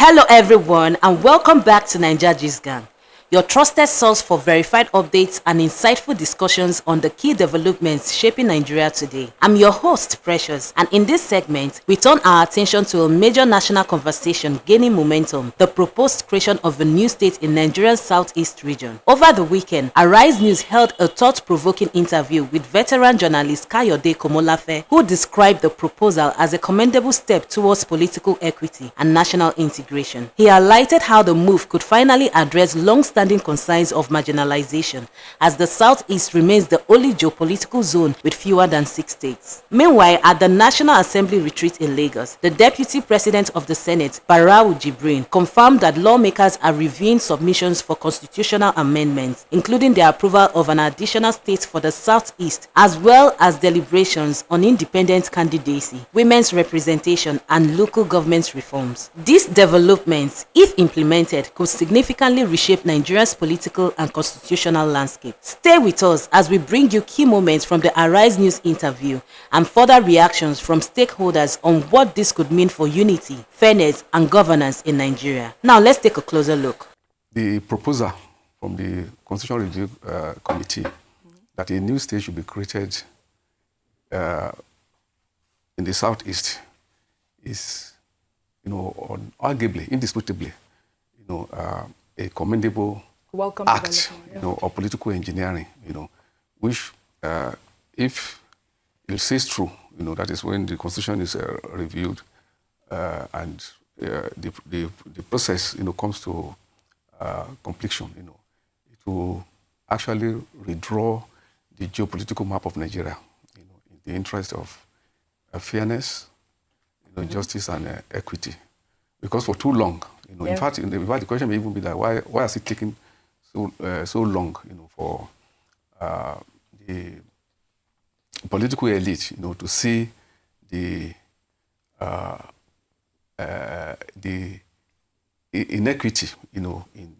Hello everyone and welcome back to Nigerian Gang, your trusted source for verified updates and insightful discussions on the key developments shaping Nigeria today. I'm your host, Precious, and in this segment, we turn our attention to a major national conversation gaining momentum, the proposed creation of a new state in Nigeria's southeast region. Over the weekend, Arise News held a thought-provoking interview with veteran journalist Kayode Komolafe, who described the proposal as a commendable step towards political equity and national integration. He highlighted how the move could finally address long-standing concerns of marginalization, as the Southeast remains the only geopolitical zone with fewer than 6 states. Meanwhile, at the National Assembly retreat in Lagos, the Deputy President of the Senate, Barau Jibrin, confirmed that lawmakers are reviewing submissions for constitutional amendments, including the approval of an additional state for the Southeast, as well as deliberations on independent candidacy, women's representation, and local government reforms. These developments, if implemented, could significantly reshape Nigeria's political and constitutional landscape. Stay with us as we bring you key moments from the Arise News interview and further reactions from stakeholders on what this could mean for unity, fairness, and governance in Nigeria. Now let's take a closer look. The proposal from the Constitutional Review Committee that a new state should be created in the Southeast is, arguably, indisputably, a commendable act, of political engineering, which, if it says true, that is when the Constitution is reviewed and the process, comes to completion, it will actually redraw the geopolitical map of Nigeria, in the interest of fairness, justice and equity. Because for too long, in fact, the question may even be that why is it taking so long, for the political elite, to see the inequity, in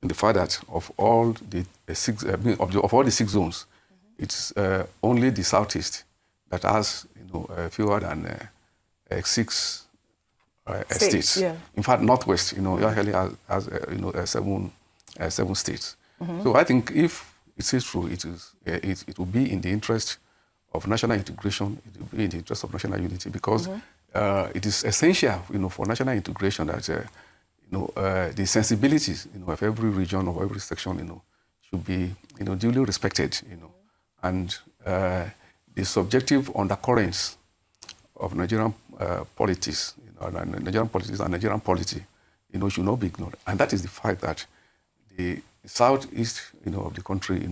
the fact that of all the six zones, it's only the Southeast that has, fewer than 6 states. Yeah. In fact, Northwest, actually has 7 states. So I think if it is true, it will be in the interest of national integration. It will be in the interest of national unity, because it is essential, for national integration that the sensibilities, of every region or every section, should be, duly respected, and the subjective undercurrents of Nigerian politics, Nigerian politics and Nigerian polity, should not be ignored. And that is the fact that the southeast, of the country,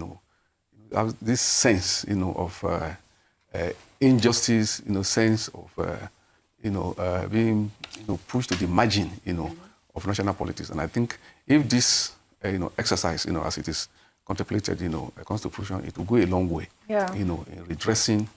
has this sense, of injustice, sense of, being, pushed to the margin, of national politics. And I think if this, exercise, as it is contemplated, comes to fruition, it will go a long way, in redressing,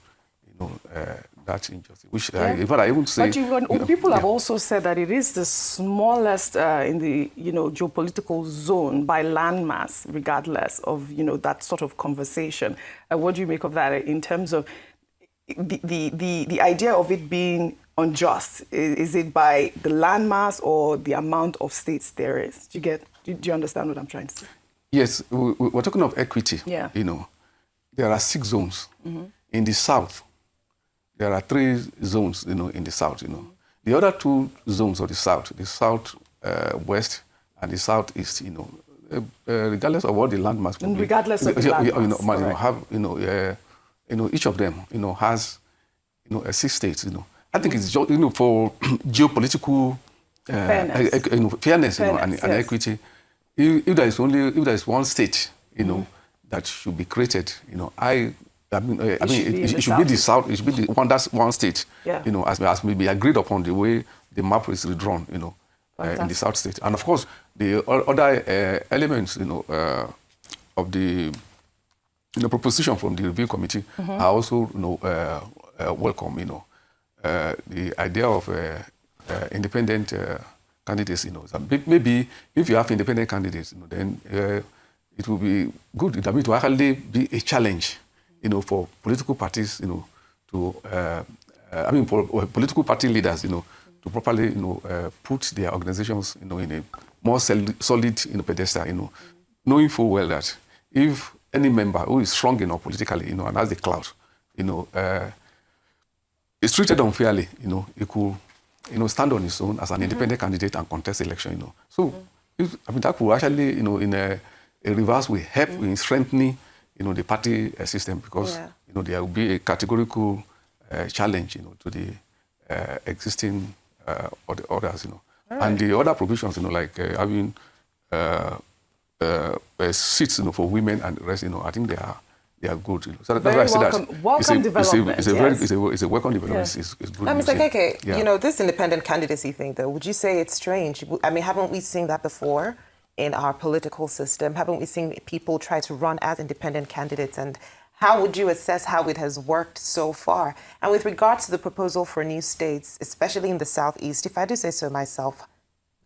that injustice. Which I even say. But people have also said that it is the smallest in the geopolitical zone by landmass, regardless of that sort of conversation. What do you make of that in terms of the idea of it being unjust? Is it by the landmass or the amount of states there is? Do you understand what I'm trying to say? Yes, we're talking of equity. Yeah. There are 6 zones. In the south, there are 3 zones, in the south, The other 2 zones of the south west and the southeast, regardless of what the landmass will be. Regardless of the landmass, have, each of them, has, 6 states, I think it's just, for geopolitical fairness, and equity. If there is one state, that should be created, it should be the South. It should be the one that's one state. Yeah. As may be agreed upon the way the map is redrawn. In the South state, and of course the other elements, of the proposition from the review committee are also, welcome. The idea of independent candidates. Maybe if you have independent candidates, then it will be good. It will actually be a challenge. For political parties, for political party leaders, to properly, put their organizations, in a more solid, pedestal, knowing full well that if any member who is strong enough politically, and has the clout, is treated unfairly, he could, stand on his own as an independent candidate and contest election, So, that could actually, in a reverse way, help in strengthening, the party system because, there will be a categorical challenge, to the existing orders, And the other provisions, like having seats, for women and the rest, I think they are good. So that's why I say welcome development. It's a welcome development. Yes. It's good. Mr. Keke, this independent candidacy thing, though, would you say it's strange? I mean, haven't we seen that before in our political system? Haven't we seen people try to run as independent candidates? And how would you assess how it has worked so far? And with regards to the proposal for new states, especially in the Southeast, if I do say so myself,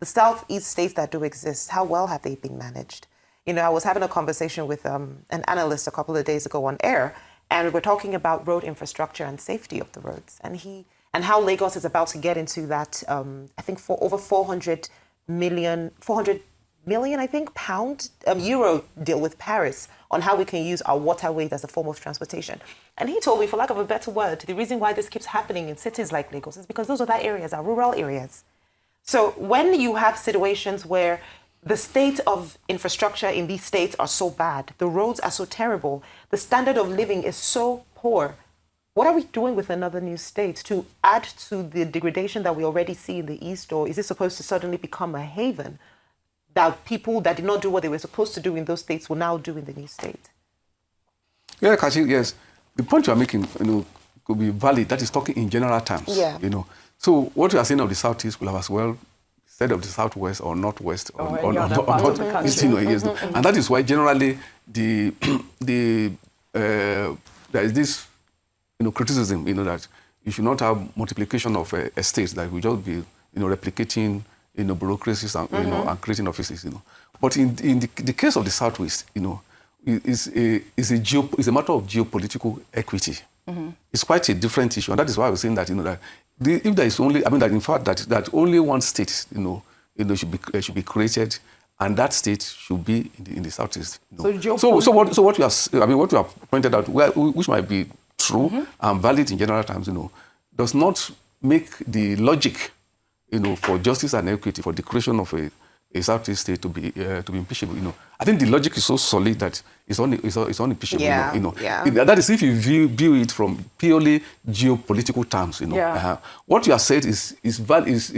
the Southeast states that do exist, how well have they been managed? I was having a conversation with an analyst a couple of days ago on air, and we're talking about road infrastructure and safety of the roads, and how Lagos is about to get into that, I think, for over 400 million, I think, euro deal with Paris on how we can use our waterways as a form of transportation. And he told me, for lack of a better word, the reason why this keeps happening in cities like Lagos is because those other areas are rural areas. So when you have situations where the state of infrastructure in these states are so bad, the roads are so terrible, the standard of living is so poor, what are we doing with another new state to add to the degradation that we already see in the East? Or is it supposed to suddenly become a haven that people that did not do what they were supposed to do in those states will now do in the new state? Yeah, Kashi, yes. The point you are making, could be valid. That is talking in general terms. Yeah. So what you are saying of the Southeast will have as well said of the Southwest or Northwest or Northeast, and that is why generally there is this criticism, that you should not have multiplication of estates that will just be replicating bureaucracies and and creating offices, But in the case of the Southwest, it's a matter of geopolitical equity. It's quite a different issue, and that is why I was saying that if there is only, that in fact that only one state, should be created, and that state should be in the Southeast. So what you have pointed out, which might be true and valid in general terms, does not make the logic, for justice and equity, for the creation of a Southeast state to be impeachable. I think the logic is so solid that it's unimpeachable. That is if you view it from purely geopolitical terms. What you have said is applies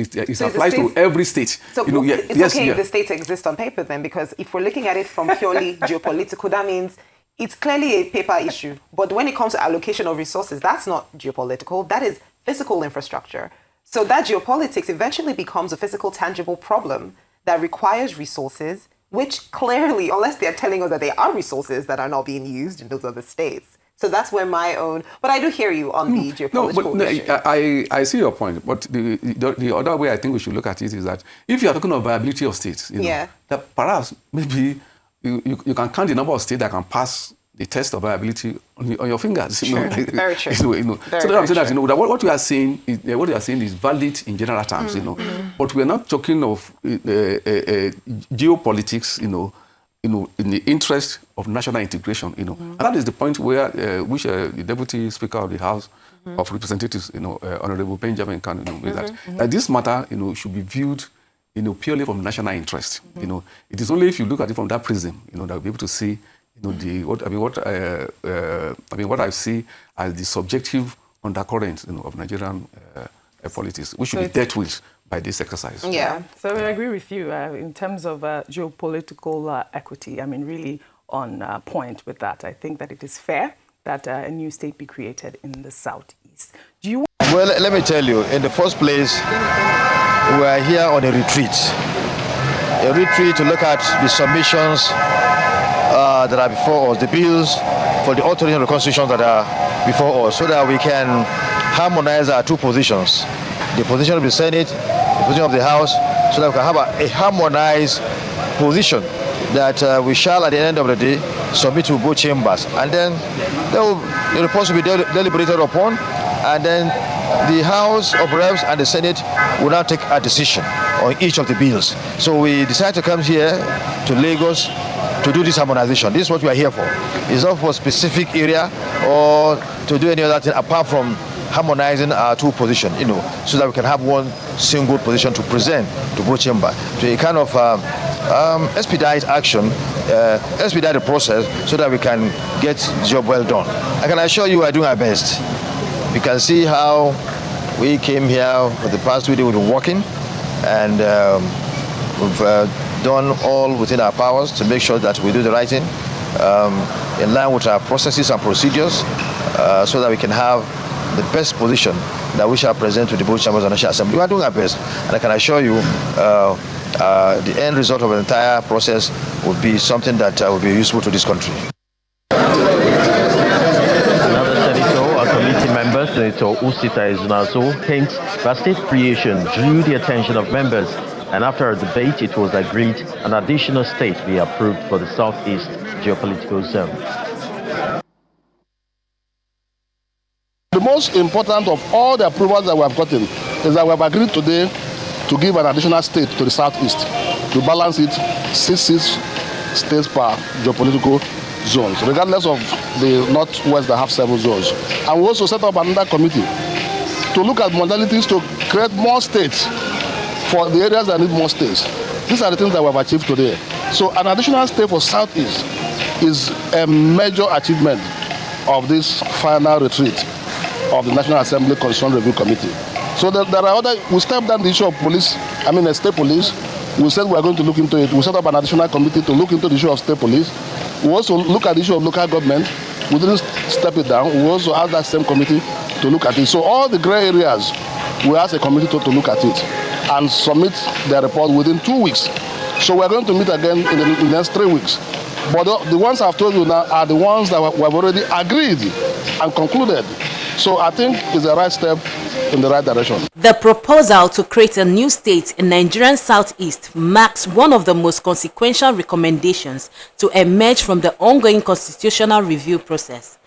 to every state. So if the states exist on paper then, because if we're looking at it from purely geopolitical, that means it's clearly a paper issue. But when it comes to allocation of resources, that's not geopolitical. That is physical infrastructure. So that geopolitics eventually becomes a physical, tangible problem that requires resources, which clearly, unless they're telling us that there are resources that are not being used in those other states. So that's where but I do hear you on the geopolitical issue. I see your point, but the other way I think we should look at it is that if you are talking about viability of states, that perhaps maybe you can count the number of states that can pass the test of viability on your fingers. Very true. So that I'm saying that what you are saying is valid in general terms. But we are not talking of geopolitics. In the interest of national integration. And that is the point where which the Deputy Speaker of the House of Representatives, Honorable Benjamin Kanu, that this matter, should be viewed, purely from national interest. It is only if you look at it from that prism, that we'll be able to see. What I see as the subjective undercurrent, of Nigerian politics, which should be dealt with by this exercise. Yeah. So I agree with you in terms of geopolitical equity. Really on point with that. I think that it is fair that a new state be created in the Southeast. Well, let me tell you. In the first place, we are here on a retreat to look at the submissions that are before us, the bills for the altering of the constitution that are before us, so that we can harmonize our two positions, the position of the Senate, the position of the House, so that we can have a harmonized position that we shall, at the end of the day, submit to both chambers. And then the reports will be deliberated upon, and then the House of Reps and the Senate will now take a decision on each of the bills. So we decided to come here to Lagos to do this harmonization. This is what we are here for. It's not for a specific area or to do any other thing apart from harmonizing our two positions, so that we can have one single position to present to both chamber, to a kind of expedite action, expedite the process so that we can get the job well done. I can assure you we are doing our best. You can see how we came here for the past 2 days. We've been working, and we've done all within our powers to make sure that we do the right thing in line with our processes and procedures, so that we can have the best position that we shall present to the both chambers of the National Assembly. We are doing our best, and I can assure you the end result of the entire process will be something that will be useful to this country. Another senator, our committee member, Senator Usita Ezunazo, hints that state creation drew the attention of members, and after a debate, it was agreed an additional state be approved for the Southeast geopolitical zone. The most important of all the approvals that we have gotten is that we have agreed today to give an additional state to the Southeast to balance it 6 states per geopolitical zones, regardless of the Northwest that have 7 zones. And we also set up another committee to look at modalities to create more states for the areas that need more states. These are the things that we have achieved today. So an additional state for Southeast is a major achievement of this final retreat of the National Assembly Constitutional Review Committee. So there are other, we stepped down the issue of police, state police. We said we are going to look into it. We set up an additional committee to look into the issue of state police. We also look at the issue of local government. We didn't step it down. We also asked that same committee to look at it. So all the gray areas, we asked a committee to look at it and submit their report within 2 weeks. So we're going to meet again in the next 3 weeks. But the ones I've told you now are the ones that we have already agreed and concluded. So I think it's the right step in the right direction. The proposal to create a new state in Nigerian Southeast marks one of the most consequential recommendations to emerge from the ongoing constitutional review process.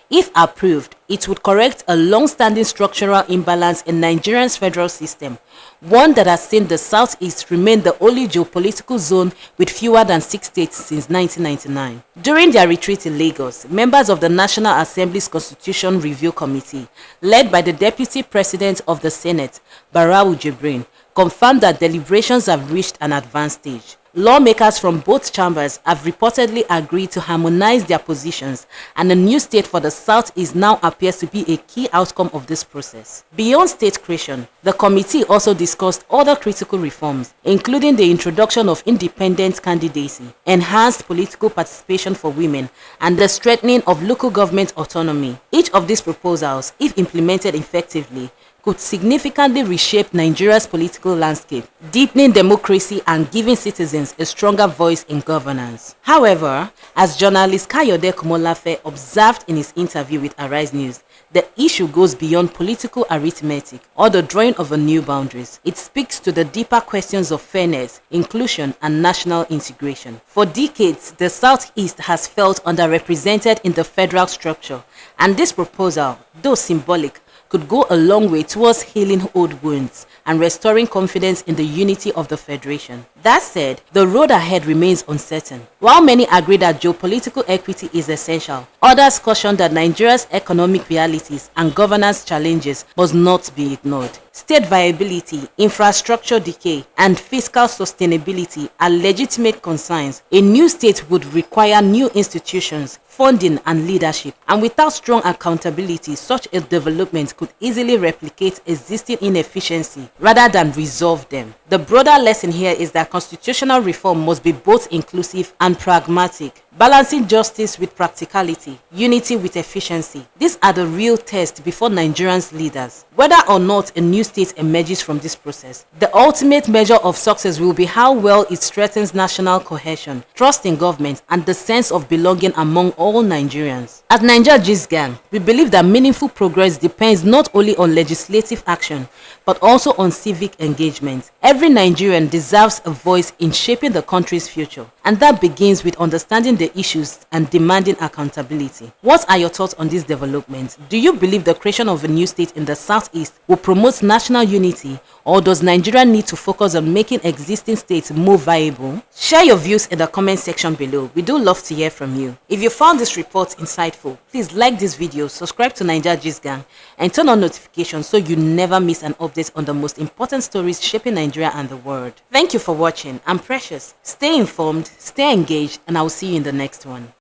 If approved, it would correct a long-standing structural imbalance in Nigeria's federal system, one that has seen the Southeast remain the only geopolitical zone with fewer than 6 states since 1999. During their retreat in Lagos, members of the National Assembly's Constitution Review Committee, led by the Deputy President of the Senate, Barau Jibrin, confirmed that deliberations have reached an advanced stage. Lawmakers from both chambers have reportedly agreed to harmonize their positions, and a new state for the Southeast now appears to be a key outcome of this process. Beyond state creation, the committee also discussed other critical reforms, including the introduction of independent candidacy, enhanced political participation for women, and the strengthening of local government autonomy. Each of these proposals, if implemented effectively, could significantly reshape Nigeria's political landscape, deepening democracy and giving citizens a stronger voice in governance. However, as journalist Kayode Komolafe observed in his interview with Arise News, the issue goes beyond political arithmetic or the drawing of a new boundaries. It speaks to the deeper questions of fairness, inclusion, and national integration. For decades, the Southeast has felt underrepresented in the federal structure, and this proposal, though symbolic, could go a long way towards healing old wounds and restoring confidence in the unity of the Federation. That said, the road ahead remains uncertain. While many agree that geopolitical equity is essential, others caution that Nigeria's economic realities and governance challenges must not be ignored. State viability, infrastructure decay, and fiscal sustainability are legitimate concerns. A new state would require new institutions, funding, and leadership, and without strong accountability, such a development could easily replicate existing inefficiency rather than resolve them. The broader lesson here is that constitutional reform must be both inclusive and pragmatic, balancing justice with practicality, unity with efficiency. These are the real tests before Nigerians' leaders. Whether or not a new state emerges from this process, the ultimate measure of success will be how well it strengthens national cohesion, trust in government, and the sense of belonging among all Nigerians. At Nigeria Gist Gang, we believe that meaningful progress depends not only on legislative action, but also on civic engagement. Every Nigerian deserves a voice in shaping the country's future. And that begins with understanding the issues and demanding accountability. What are your thoughts on this development? Do you believe the creation of a new state in the southeast will promote national unity, or does Nigeria need to focus on making existing states more viable? Share your views in the comment section below. We do love to hear from you. If you found this report insightful, please like this video, subscribe to Nigerian Gang, and turn on notifications so you never miss an update on the most important stories shaping Nigeria and the world. Thank you for watching. I'm Precious. Stay informed, stay engaged, and I will see you in the next one.